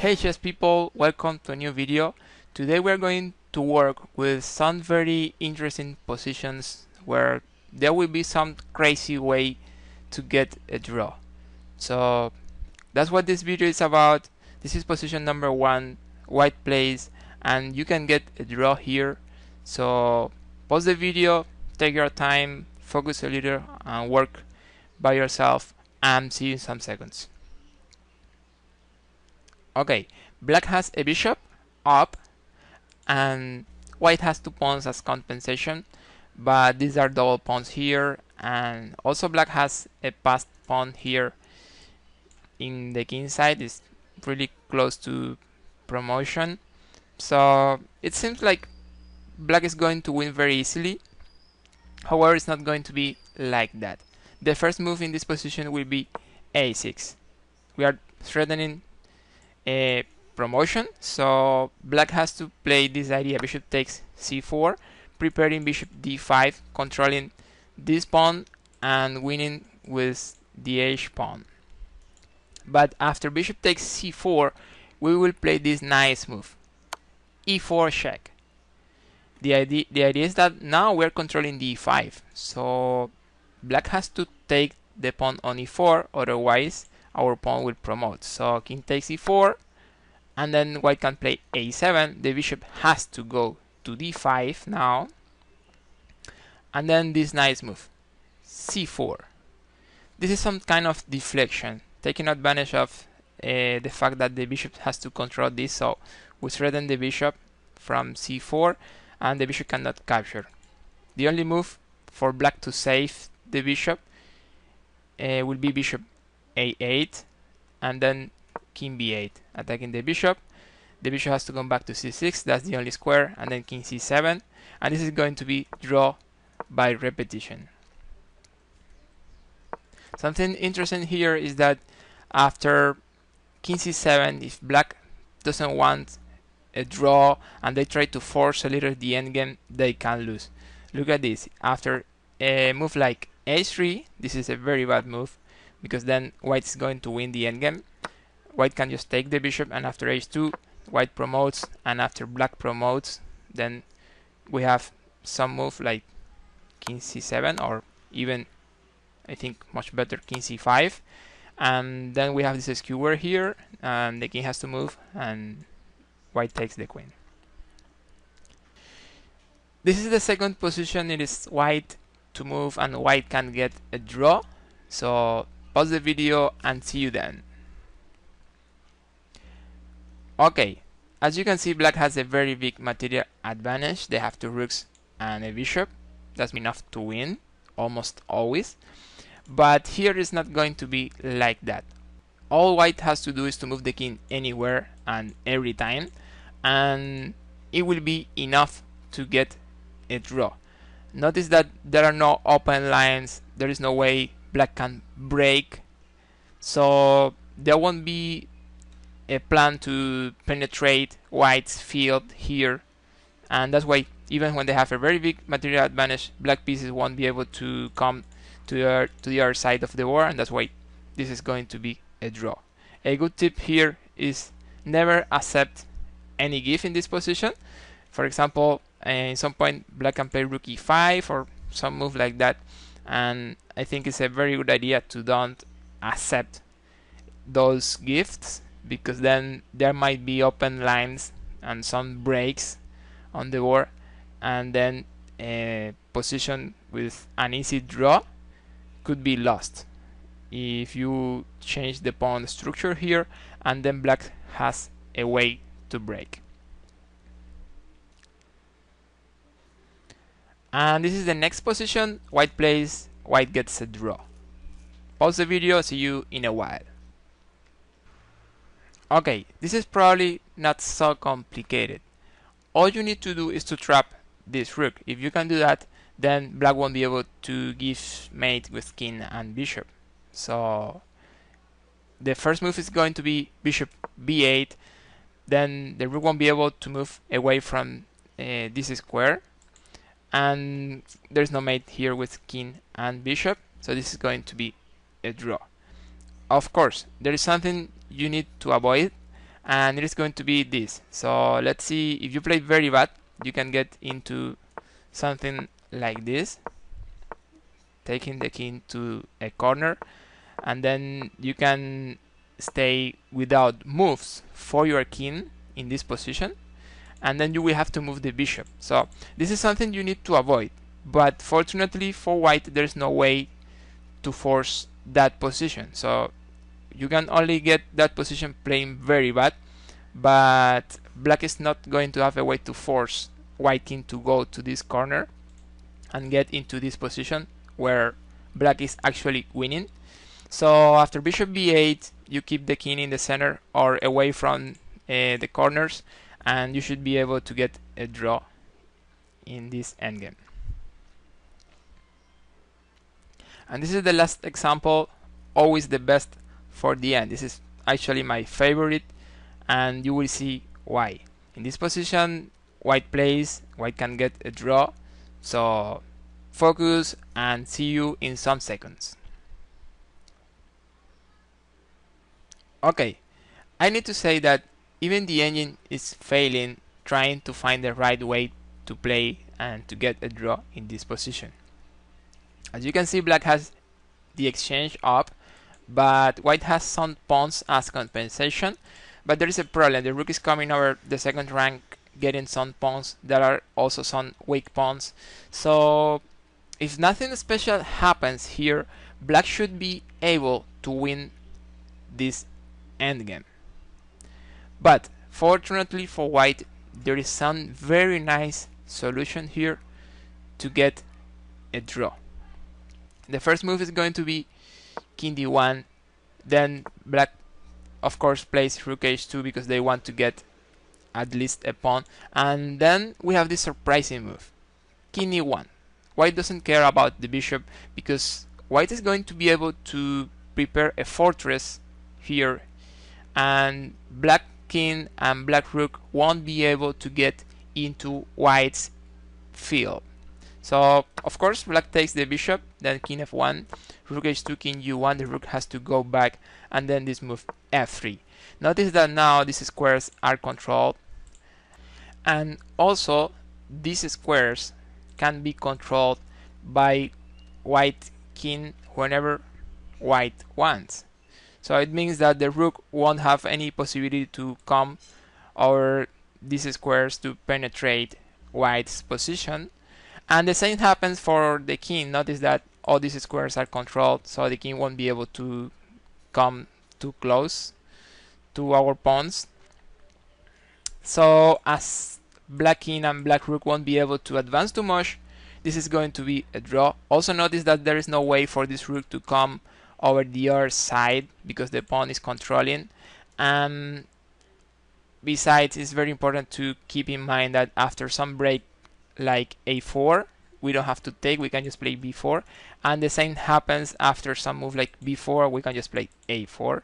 Hey chess people, welcome to a new video. Today we're going to work with some very interesting positions where there will be some crazy way to get a draw. So that's what this video is about. This is position number 1, white plays, and you can get a draw here. So pause the video, take your time, focus a little and work by yourself, and see you in some seconds. Okay, black has a bishop up and white has 2 pawns as compensation, but these are double pawns here, and also black has a passed pawn here in the king side. Is really close to promotion, so it seems like black is going to win very easily. However, it's not going to be like that. The first move in this position will be a6. We are threatening a promotion, so black has to play this idea: bishop takes c4, preparing bishop d5, controlling this pawn and winning with the h pawn. But after bishop takes c4, we will play this nice move, e4 check. The idea is that now we're controlling d5, so black has to take the pawn on e4, otherwise our pawn will promote. So king takes e4, and then white can play a7. The bishop has to go to d5 now, and then this nice move, c4. This is some kind of deflection, taking advantage of the fact that the bishop has to control this, so we threaten the bishop from c4, and the bishop cannot capture. The only move for black to save the bishop will be bishop a8, and then king b8, attacking the bishop. The bishop has to come back to c6, that's the only square, and then king c7, and this is going to be draw by repetition. Something interesting here is that after king c7, if black doesn't want a draw and they try to force a little the endgame, they can lose. Look at this. After a move like a3, this is a very bad move, because then white is going to win the endgame. White can just take the bishop, and after h2, white promotes, and after black promotes, then we have some move like king c7, or even, I think, much better, king c5, and then we have this skewer here, and the king has to move, and white takes the queen. This is the second position. It is white to move, and white can get a draw. So pause the video and see you then. Okay, as you can see, black has a very big material advantage. They have 2 rooks and a bishop. That's enough to win, almost always. But here it's not going to be like that. All white has to do is to move the king anywhere and every time, and it will be enough to get a draw. Notice that there are no open lines. There is no way black can break, so there won't be a plan to penetrate white's field here, and that's why even when they have a very big material advantage, black pieces won't be able to come to the other side of the board, and that's why this is going to be a draw. A good tip here is never accept any give in this position. For example, in some point black can play rook e5 or some move like that, and I think it's a very good idea to don't accept those gifts, because then there might be open lines and some breaks on the board, and then a position with an easy draw could be lost if you change the pawn structure here, and then black has a way to break. And this is the next position. White plays, white gets a draw. Pause the video, see you in a while. Okay, this is probably not so complicated. All you need to do is to trap this rook. If you can do that, then black won't be able to give mate with king and bishop. So the first move is going to be bishop b8. Then the rook won't be able to move away from this square, and there's no mate here with king and bishop, so this is going to be a draw. Of course, there is something you need to avoid, and it is going to be this. So let's see, if you play very bad, you can get into something like this, taking the king to a corner, and then you can stay without moves for your king in this position, and then you will have to move the bishop. So this is something you need to avoid, but fortunately for white there's no way to force that position, so you can only get that position playing very bad, but black is not going to have a way to force white king to go to this corner and get into this position where black is actually winning. So after bishop b8, you keep the king in the center or away from the corners, and you should be able to get a draw in this endgame. And this is the last example, always the best for the end. This is actually my favorite, and you will see why. In this position, white plays, white can get a draw, so focus and see you in some seconds. Okay, I need to say that even the engine is failing trying to find the right way to play and to get a draw in this position. As you can see, black has the exchange up, but white has some pawns as compensation. But there is a problem. The rook is coming over the second rank, getting some pawns. There are also some weak pawns. So if nothing special happens here, black should be able to win this endgame. But fortunately for white, there is some very nice solution here to get a draw. The first move is going to be king d1, then black of course plays rook h2 because they want to get at least a pawn, and then we have this surprising move, king e1. White doesn't care about the bishop because white is going to be able to prepare a fortress here, and black king and black rook won't be able to get into white's field. So of course black takes the bishop, then king f1, rook h2, king u1, the rook has to go back, and then this move f3. Notice that now these squares are controlled, and also these squares can be controlled by white king whenever white wants. So it means that the rook won't have any possibility to come over these squares to penetrate white's position. And the same happens for the king. Notice that all these squares are controlled, so the king won't be able to come too close to our pawns. So as black king and black rook won't be able to advance too much, this is going to be a draw. Also notice that there is no way for this rook to come over the other side because the pawn is controlling. Besides, it's very important to keep in mind that after some break like a4, we don't have to take, we can just play b4, and the same happens after some move like b4, we can just play a4.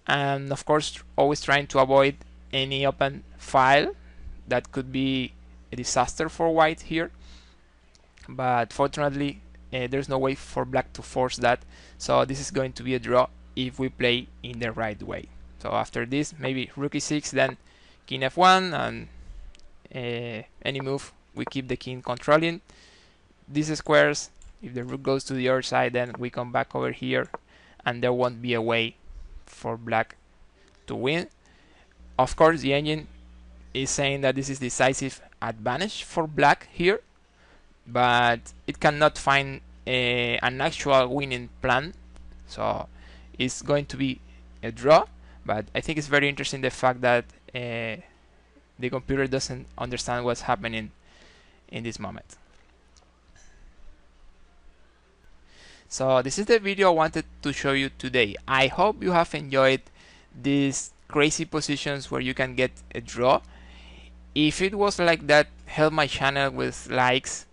And of course always trying to avoid any open file that could be a disaster for white here, but fortunately there's no way for black to force that, so this is going to be a draw if we play in the right way. So after this, maybe rook e6, then king f1, and any move we keep the king controlling these squares. If the rook goes to the other side, then we come back over here, and there won't be a way for black to win. Of course, the engine is saying that this is decisive advantage for black here, but it cannot find an actual winning plan, so it's going to be a draw. But I think it's very interesting the fact that the computer doesn't understand what's happening in this moment. So this is the video I wanted to show you today. I hope you have enjoyed these crazy positions where you can get a draw. If it was like that, help my channel with likes.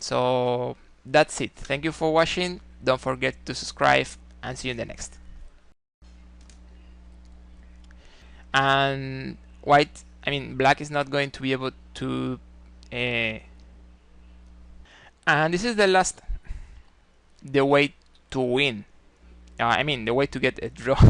So that's it. Thank you for watching. Don't forget to subscribe, and see you in the next. And black is not going to be able to and this is the way to win. The way to get a draw.